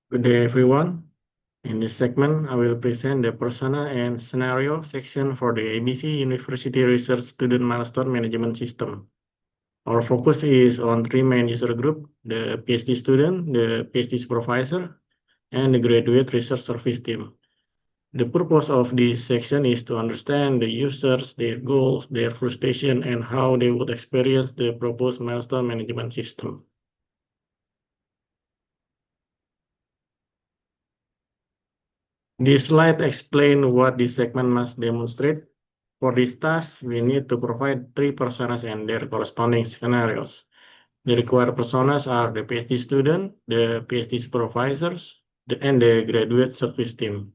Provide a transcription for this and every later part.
Good day, everyone. In this segment, I will present the persona and scenario section for the ABC University Research Student Milestone Management System. Our focus is on three main user group, the PhD student, the PhD supervisor, and the graduate research service team. The purpose of this section is to understand the users, their goals, their frustration, and how they would experience the proposed milestone management system. This slide explains what this segment must demonstrate. For this task, we need to provide three personas and their corresponding scenarios. The required personas are the PhD student, the PhD supervisors, and the graduate service team.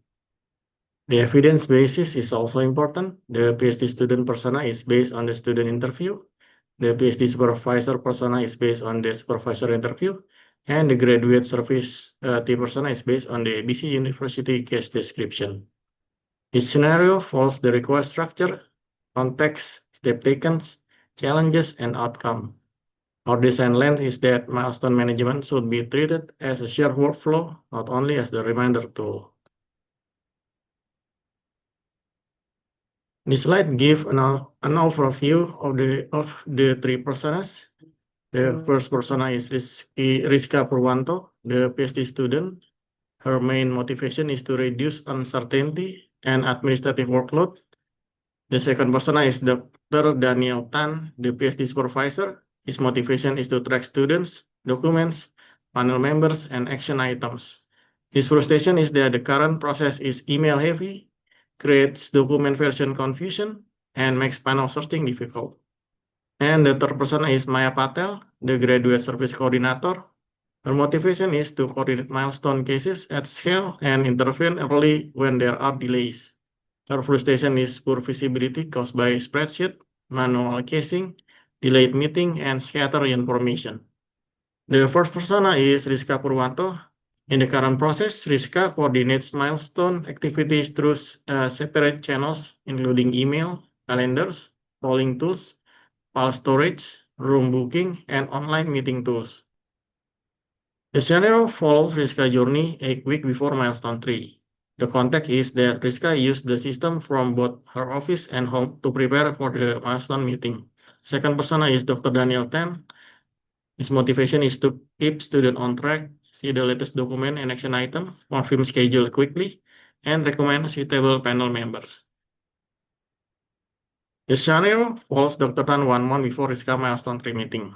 The evidence basis is also important. The PhD student persona is based on the student interview. The PhD supervisor persona is based on the supervisor interview. And the graduate service team persona is based on the ABC University case description. Each scenario follows the required structure, context, step taken, challenges, and outcome. Our design lens is that milestone management should be treated as a shared workflow, not only as the reminder tool. This slide gives an overview of the three personas. The first persona is Rizka Purwanto, the PhD student. Her main motivation is to reduce uncertainty and administrative workload. The second persona is Dr. Daniel Tan, the PhD supervisor. His motivation is to track students, documents, panel members, and action items. His frustration is that the current process is email heavy, creates document version confusion, and makes panel searching difficult. And the third persona is Maya Patel, the graduate service coordinator. Her motivation is to coordinate milestone cases at scale and intervene early when there are delays. Her frustration is poor visibility caused by spreadsheet, manual casing, delayed meeting, and scattered information. The first persona is Rizka Purwanto. In the current process, Rizka coordinates milestone activities through separate channels, including email, calendars, polling tools, file storage, room booking, and online meeting tools. The scenario follows Rizka's journey a week before milestone 3. The context is that Rizka used the system from both her office and home to prepare for the milestone meeting. Second persona is Dr. Daniel Tan. His motivation is to keep students on track, see the latest document and action item, confirm schedule quickly, and recommend suitable panel members. The scenario follows Dr. Tan 1 month before Rizka milestone 3 meeting.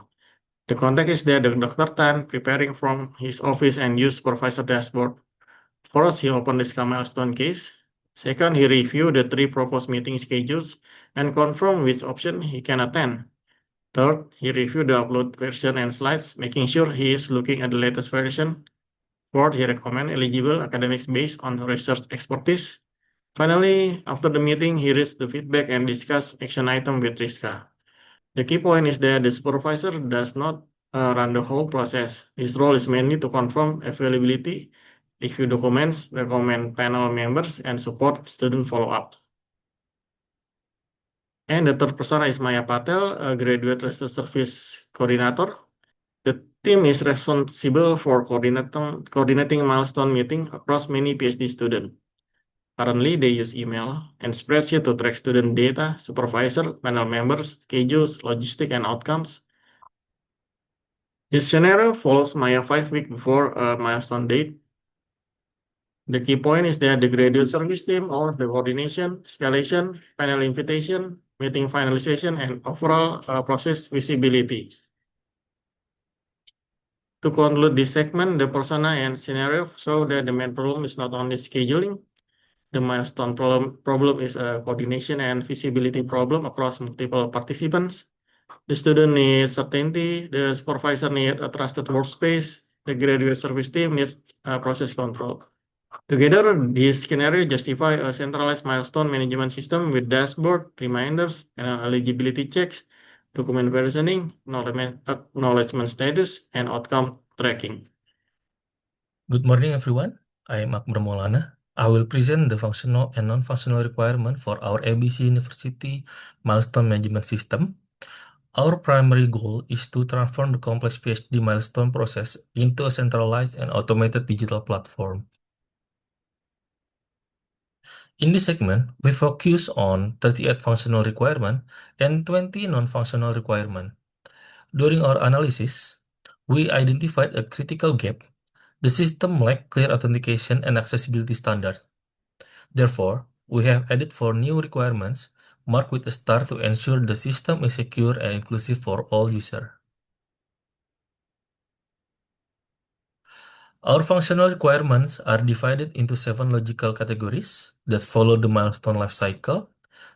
The context is that Dr. Tan preparing from his office and used supervisor dashboard. First, he opened the milestone case. Second, he reviewed the three proposed meeting schedules and confirmed which option he can attend. Third, he reviewed the upload version and slides, making sure he is looking at the latest version. Fourth, he recommended eligible academics based on research expertise. Finally, after the meeting, he reads the feedback and discussed action item with Rizka. The key point is that the supervisor does not run the whole process. His role is mainly to confirm availability, review documents, recommend panel members, and support student follow-up. And the third persona is Maya Patel, a graduate research service coordinator. The team is responsible for coordinating milestone meeting across many PhD students. Currently, they use email and spreadsheet to track student data, supervisor, panel members, schedules, logistics, and outcomes. This scenario follows Maya 5 weeks before a milestone date. The key point is that the graduate service team owns the coordination, escalation, panel invitation, meeting finalization, and overall process visibility. To conclude this segment, the persona and scenario show that the main problem is not only scheduling. The milestone problem is a coordination and visibility problem across multiple participants. The student needs certainty, the supervisor needs a trusted workspace, the graduate service team needs process control. Together, this scenario justify a centralized milestone management system with dashboard, reminders, and eligibility checks, document versioning, acknowledgement status, and outcome tracking. Good morning, everyone. I am Akbar Maulana. I will present the functional and non-functional requirement for our ABC University Milestone Management System. Our primary goal is to transform the complex PhD milestone process into a centralized and automated digital platform. In this segment, we focus on 38 functional requirements and 20 non-functional requirements. During our analysis, we identified a critical gap. The system lacked clear authentication and accessibility standards. Therefore, we have added 4 new requirements marked with a star to ensure the system is secure and inclusive for all users. Our functional requirements are divided into 7 logical categories that follow the milestone lifecycle.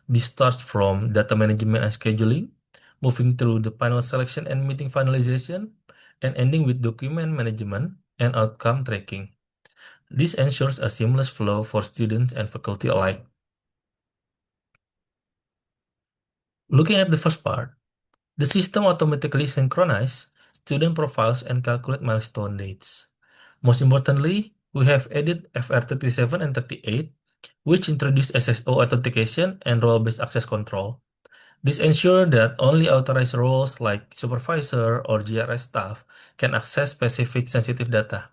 This starts from data management and scheduling, moving through the panel selection and meeting finalization, and ending with document management and outcome tracking. This ensures a seamless flow for students and faculty alike. Looking at the first part, the system automatically synchronizes student profiles and calculate milestone dates. Most importantly, we have added FR37 and 38, which introduce SSO authentication and role-based access control. This ensures that only authorized roles like supervisor or GRS staff can access specific sensitive data.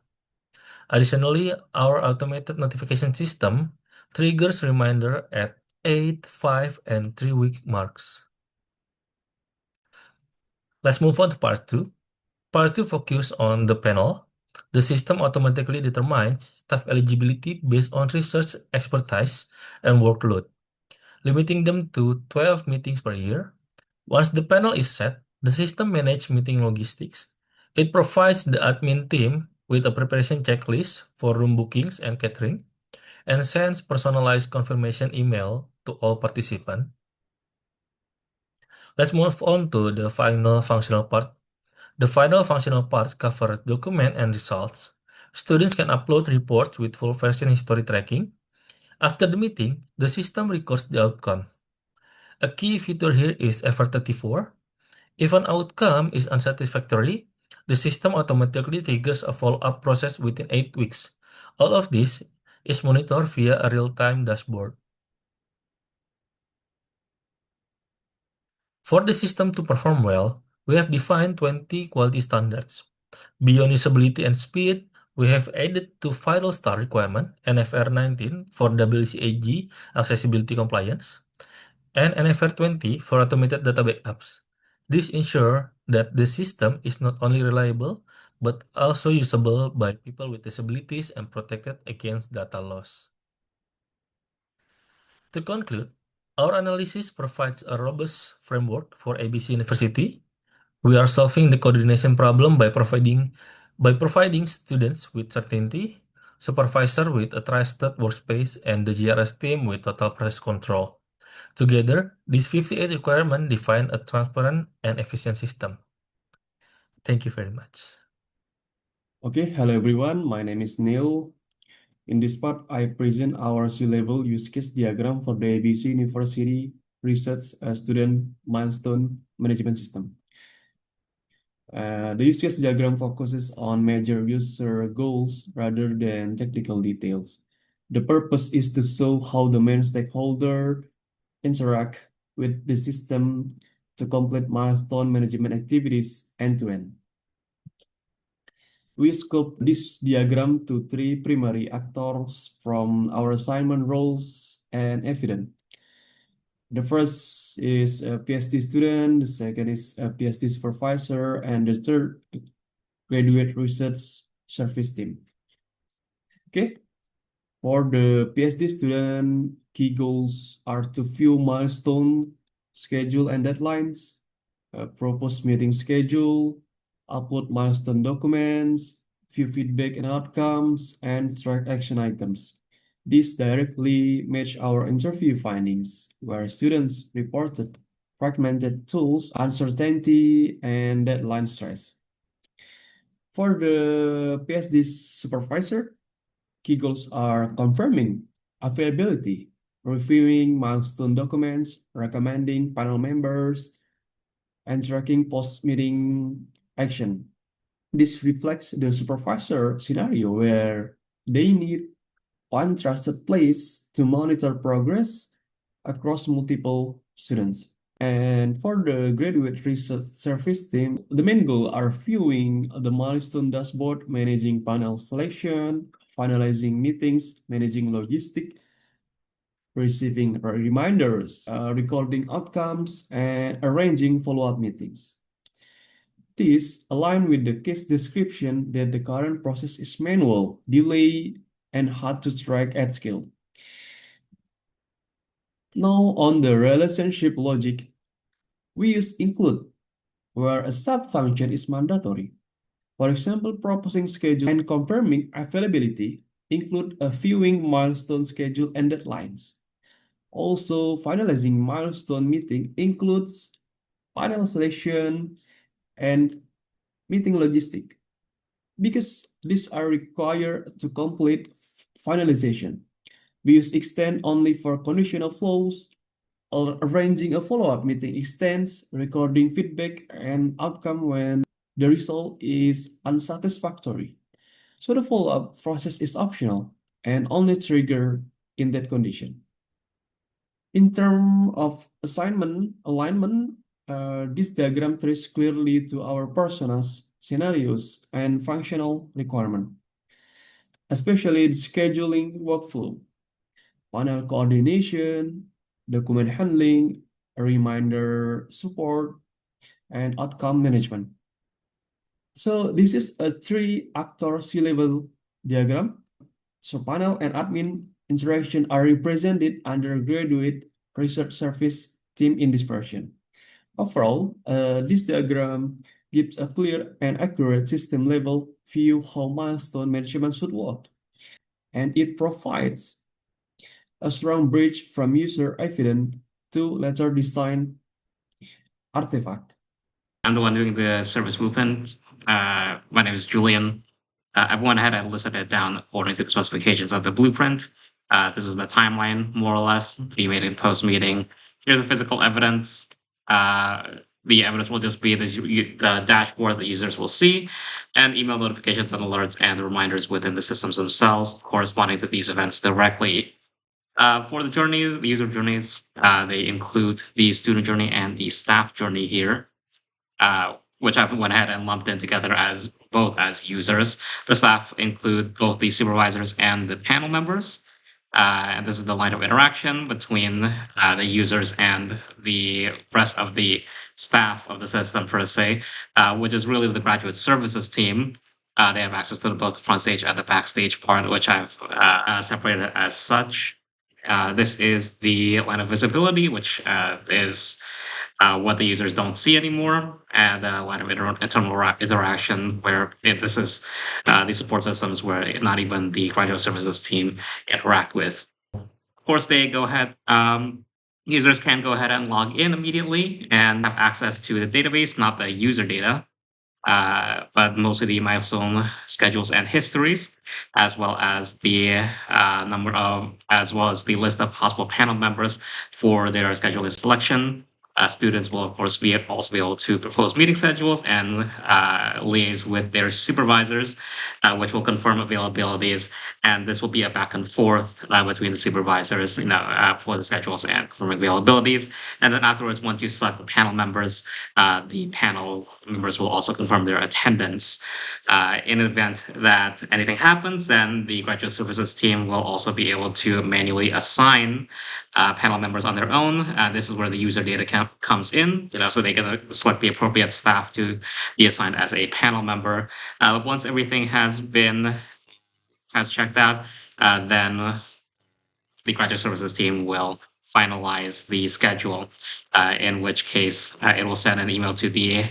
Additionally, our automated notification system triggers reminder at 8, 5, and 3-week marks. Let's move on to part 2. Part 2 focuses on the panel. The system automatically determines staff eligibility based on research expertise and workload, limiting them to 12 meetings per year. Once the panel is set, the system manages meeting logistics. It provides the admin team with a preparation checklist for room bookings and catering, and sends personalized confirmation email to all participants. Let's move on to the final functional part. The final functional part covers document and results. Students can upload reports with full version history tracking. After the meeting, the system records the outcome. A key feature here is FR34. If an outcome is unsatisfactory, the system automatically triggers a follow-up process within 8 weeks. All of this is monitored via a real-time dashboard. For the system to perform well, we have defined 20 quality standards. Beyond usability and speed, we have added 2 vital star requirements, NFR19 for WCAG accessibility compliance, and NFR20 for automated data backups. This ensures that the system is not only reliable, but also usable by people with disabilities and protected against data loss. To conclude, our analysis provides a robust framework for ABC University. We are solving the coordination problem by providing students with certainty, supervisor with a trusted workspace, and the GRS team with total process control. Together, these 58 requirements define a transparent and efficient system. Thank you very much. Okay, hello everyone. My name is Neil. In this part, I present our C-level use case diagram for the ABC University Research Student Milestone Management System. The use case diagram focuses on major user goals rather than technical details. The purpose is to show how the main stakeholder interact with the system to complete milestone management activities end-to-end. We scope this diagram to 3 primary actors from our assignment roles and evidence. The first is a PhD student, the second is a PhD supervisor, and the third, graduate research service team. Okay, for the PhD student, key goals are to view milestone, schedule, and deadlines, propose meeting schedule, upload milestone documents, view feedback and outcomes, and track action items. This directly match our interview findings, where students reported fragmented tools, uncertainty, and deadline stress. For the PhD supervisor, key goals are confirming availability, reviewing milestone documents, recommending panel members, and tracking post-meeting action. This reflects the supervisor scenario where they need one trusted place to monitor progress across multiple students. And for the graduate research service team, the main goal are viewing the milestone dashboard, managing panel selection, finalizing meetings, managing logistics, receiving reminders, recording outcomes, and arranging follow-up meetings. This align with the case description that the current process is manual, delayed, and hard to track at scale. Now on the relationship logic, we use include, where a sub-function is mandatory. For example, proposing schedule and confirming availability include a viewing milestone schedule and deadlines. Also, finalizing milestone meeting includes panel selection and meeting logistic, because these are required to complete finalization. We use extend only for conditional flows, or arranging a follow-up meeting extends recording feedback and outcome when the result is unsatisfactory. So the follow-up process is optional and only trigger in that condition. In terms of assignment alignment, this diagram traces clearly to our personas, scenarios, and functional requirement, especially the scheduling workflow, panel coordination, document handling, reminder support, and outcome management. So this is a three-actor C-level diagram. So panel and admin interaction are represented under graduate research service team in this version. Overall, this diagram gives a clear and accurate system-level view how milestone management should work. And it provides a strong bridge from user evidence to later design artifact. I'm the one doing the service blueprint. My name is Julian. I've went ahead and listed it down according to the specifications of the blueprint. This is the timeline, more or less, the meeting post-meeting. Here's the physical evidence. The evidence will just be the dashboard that users will see, and email notifications and alerts and reminders within the systems themselves corresponding to these events directly. For the journeys, the user journeys, they include the student journey and the staff journey here, which I've went ahead and lumped in together as both as users. The staff include both the supervisors and the panel members. And this is the line of interaction between the users and the rest of the staff of the system, per se, which is really the graduate services team. They have access to both the front stage and the backstage part, which I've separated as such. This is the line of visibility, which is what the users don't see anymore, and a line of internal interaction where this is the support systems where not even the graduate services team interact with. Of course, they go ahead. Users can go ahead and log in immediately and have access to the database, not the user data, but mostly the milestone schedules and histories, as well as the as well as the list of possible panel members for their scheduling selection. Students will, of course, also be able to propose meeting schedules and liaise with their supervisors, which will confirm availabilities. And this will be a back and forth between the supervisors, for the schedules and confirming availabilities. And then afterwards, once you select the panel members, the panel members will also confirm their attendance. In the event that anything happens, then the graduate services team will also be able to manually assign panel members on their own. This is where the user data comes in, so they can select the appropriate staff to be assigned as a panel member. Once everything has checked out, then the graduate services team will finalize the schedule, in which case it will send an email to the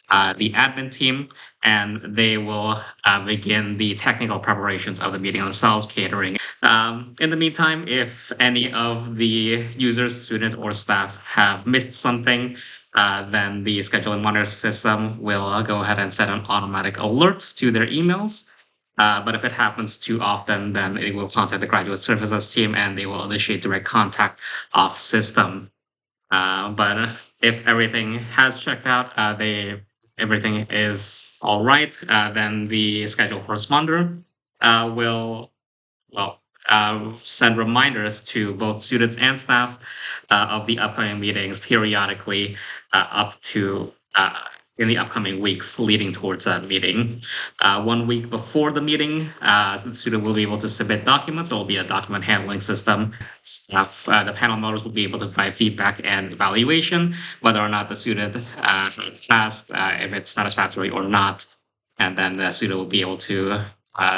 admin team, and they will begin the technical preparations of the meeting themselves, catering. In the meantime, if any of the users, students, or staff have missed something, then the scheduling monitor system will go ahead and set an automatic alert to their emails. But if it happens too often, then it will contact the graduate services team and they will initiate direct contact off system. But if everything has checked out, everything is all right, then the schedule corresponder will, well, send reminders to both students and staff of the upcoming meetings periodically up to in the upcoming weeks leading towards that meeting. 1 week before the meeting, the student will be able to submit documents. There will be a document handling system. Staff, the panel members will be able to provide feedback and evaluation, whether or not the student has passed, if it's satisfactory or not. And then the student will be able to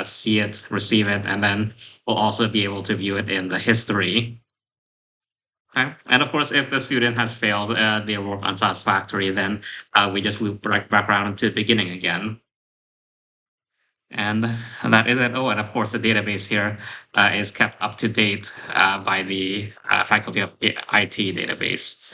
see it, receive it, and then will also be able to view it in the history. Okay. And of course, if the student has failed their work unsatisfactory, then we just loop back around to the beginning again. And that is it. Oh, and of course, the database here is kept up to date by the Faculty of IT database.